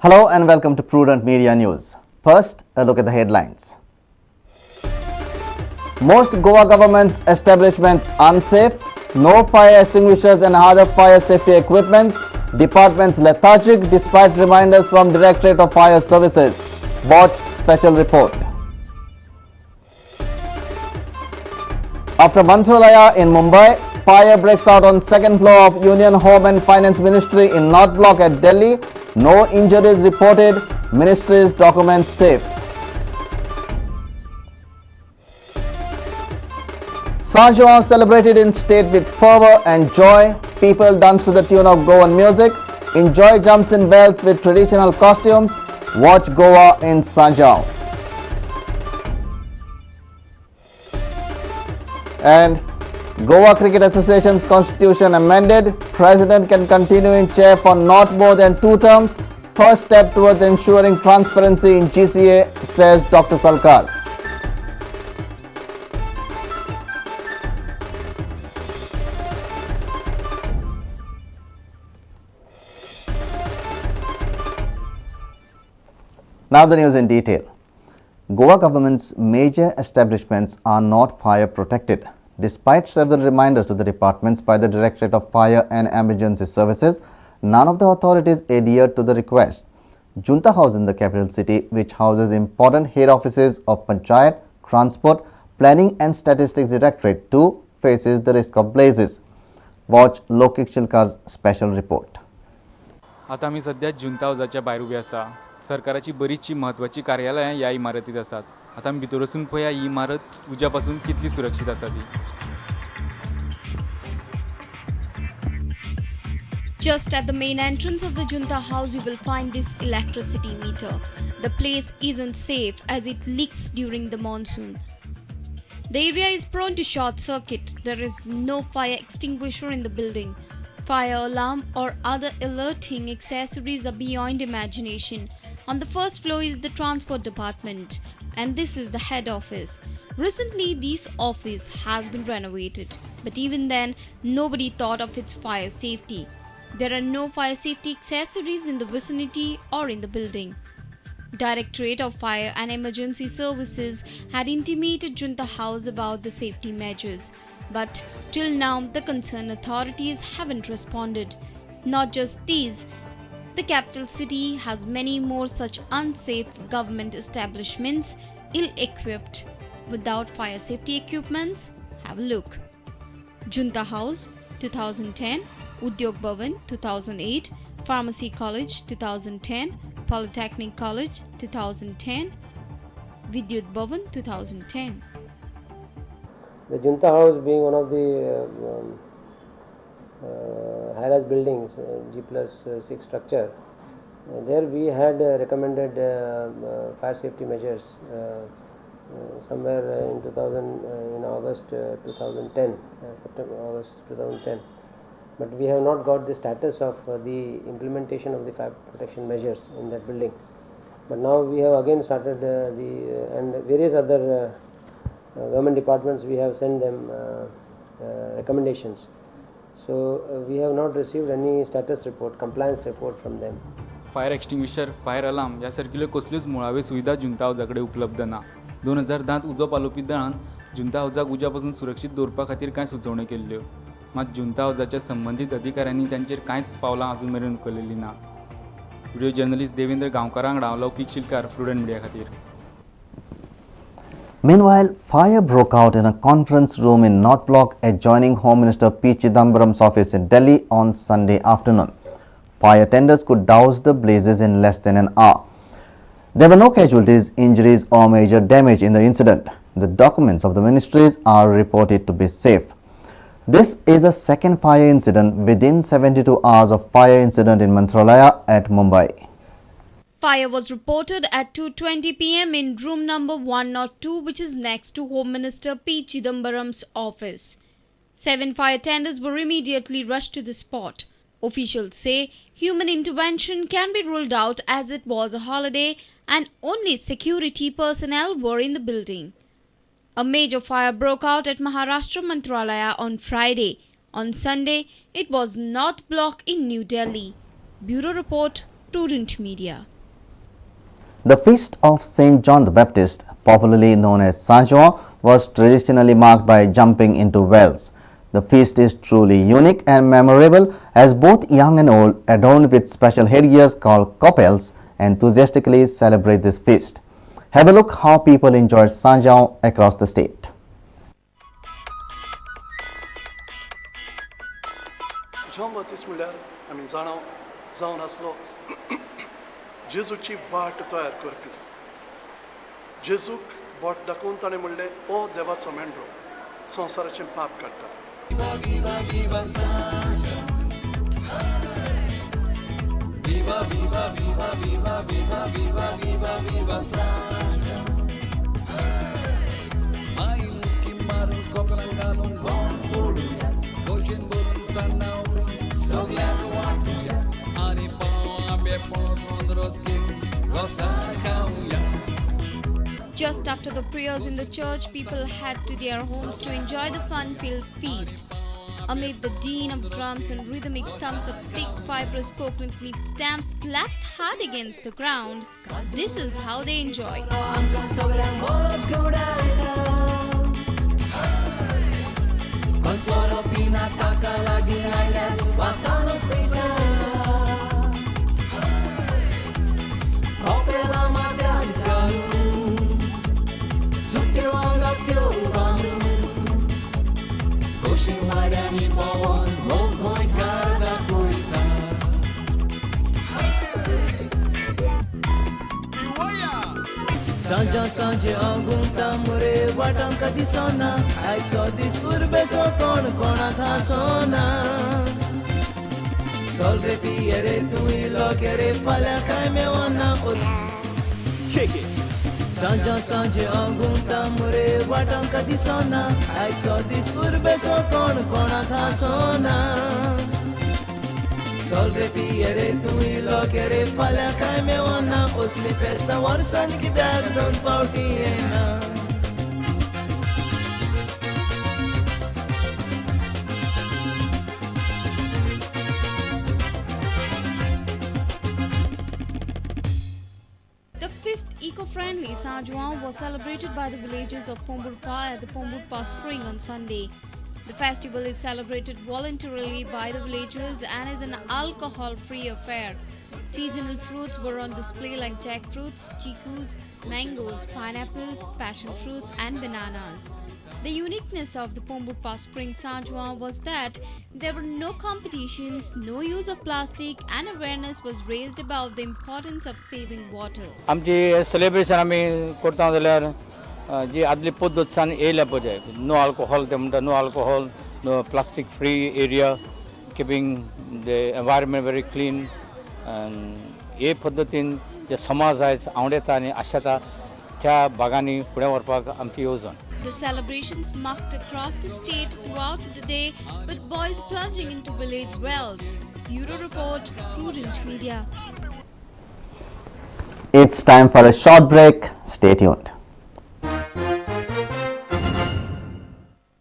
Hello and welcome to Prudent Media News. First, a look at the headlines. Most Goa government's establishments unsafe, no fire extinguishers and other fire safety equipments, departments lethargic despite reminders from Directorate of Fire Services. Watch special report. After Mantralaya in Mumbai, fire breaks out on second floor of Union Home and Finance Ministry in North Block at Delhi. No injuries reported. Ministry's documents safe. Sanjuan celebrated in state with fervor and joy. People danced to the tune of Goan music. Enjoy jumps in wells with traditional costumes. Watch Goa in Sanjaon. And Goa Cricket Association's constitution amended. President can continue in chair for not more than 2 terms. First step towards ensuring transparency in GCA, says Dr. Salkar. Now the news in detail. Goa government's major establishments are not fire protected. Despite several reminders to the departments by the Directorate of Fire and Emergency Services, none of the authorities adhered to the request. Junta House in the capital city, which houses important head offices of Panchayat, Transport, Planning and Statistics Directorate too, faces the risk of blazes. Watch Lokik Shilkar's special report. आता आम्ही सध्या जुंता हाऊसाच्या भायर उबी आसा. सरकाराची बरीचशी महत्वाची कार्यालयां ह्या इमारतीत आसात. आता आमी भितर वचून पळया ही इमारत उज्यापासून कितली सुरक्षित आसा ती. Just at the main entrance of the Junta House, you will find this electricity meter. The place isn't safe as it leaks during the monsoon. The area is prone to short circuit. There is no fire extinguisher in the building. Fire alarm or other alerting accessories are beyond imagination. On the first floor is the transport department, and this is the head office. Recently, this office has been renovated, but even then, nobody thought of its fire safety. There are no fire safety accessories in the vicinity or in the building. Directorate of Fire and Emergency Services had intimated Junta House about the safety measures, but till now the concerned authorities haven't responded. Not just these, the capital city has many more such unsafe government establishments, ill-equipped, without fire safety equipments. Have a look. Junta House 2010, Udyog Bhavan 2008, Pharmacy College 2010, Polytechnic College 2010, Vidyut Bhavan 2010. The Junta House being one of the high-rise buildings, G+6 structure, there we had recommended fire safety measures somewhere in August 2010, August 2010. But we have not got the status of the implementation of the fire protection measures in that building. But now we have again started and various other government departments, we have sent them recommendations. So we have not received any status report, compliance report from them. Fire extinguisher, fire alarm यासारकिल्यो कसल्योच मुळाव्यो सुविधा जुंता हाऊसा कडेन उपलब्ध ना. 2010 उजो पालोवपी दळान जुंता हाऊसाक उज्यापासून सुरक्षीत दवरपा खातीर कांय सुचोवण्यो केल्ल्यो. मात जुंता हाऊसाच्या संबंधीत अधिकाऱ्यांनी तांचेर कांयच पावलां अजून मेरेन उखलिल्लीं ना. व्हिडिओ जर्नलिस्ट देवेंद्र गांवकारा वांगडा लौकीक शिलकार, प्रुडंट मिडिया खातीर. Meanwhile, fire broke out in a conference room in North Block adjoining Home Minister P. Chidambaram's office in Delhi on Sunday afternoon. Fire tenders could douse the blazes in less than an hour. There were no casualties, injuries or major damage in the incident. The documents of the ministries are reported to be safe. This is a second fire incident within 72 hours of fire incident in Mantralaya at Mumbai. Fire was reported at 2:20 p.m. in room number 102, which is next to Home Minister P. Chidambaram's office. 7 fire tenders were immediately rushed to the spot. Officials say human intervention can be ruled out as it was a holiday and only security personnel were in the building. A major fire broke out at Maharashtra Mantralaya on Friday. On Sunday, it was North Block in New Delhi. Bureau Report, Prudent Media. The feast of Saint John the Baptist, popularly known as Saint John, was traditionally marked by jumping into wells. The feast is truly unique and memorable as both young and old, adorned with special headgears called couples, enthusiastically celebrate this feast. Have a look how people enjoyed Saint John across the state. John Baptist म्हणल्यार आमी जावन आसलो जेजूची वाट तयार करपी. जेजूक boat दाखोवन ताणें म्हणलें ओ देवाचो मेंढरो संवसाराचें पाप काडटा. Viva, viva, viva Saint John. Viva, viva, viva, viva, viva, viva, viva, viva Saint John. Mailukki marun kopelangalun born for ya. Goshen borun sanaun so glad to want ya. Ani pao ambe pos ondroski rostana kauya. Just after the prayers in the church, people head to their homes to enjoy the fun-filled feast. Amid the din of drums and rhythmic thumps of thick fibrous coconut leaf stamps slapped hard against the ground, this is how they enjoy. Sanja sanje angunta mure watam kadi sona I saw this urbezo kon kona khasona Solve piere tui lokere fala kai me wana Keke Sanja sanje angunta mure watam kadi sona I saw this urbezo kon kona khasona Solve piere tui lokere fala kai me wana usli festa warsan ki dag don party ena The fifth eco-friendly Saint John was celebrated by the villagers of Pombulpa at the Pombulpa Spring on Sunday. The festival is celebrated voluntarily by the villagers and is an alcohol-free affair. Seasonal fruits were on display like jackfruits, chicus, mangoes, pineapples, passion fruits and bananas. The uniqueness of the Pombulpa Spring Saint John was that there were no competitions, no use of plastic and awareness was raised about the importance of saving water. आमची celebration आमी करता जाल्यार जी आदली पद्धतसान येयल्या पळय no alcohol ते म्हणटा no alcohol no plastic free area keeping the environment very clean हे पद्धतीन जे समाज आयज आवडेता आनी आशेता त्या भागांनी फुडें व्हरपाक आमची येवजण. The celebrations marked across the state throughout the day with boys plunging into village wells. Bureau Report, Prudent Media. It's time for a short break. Stay tuned.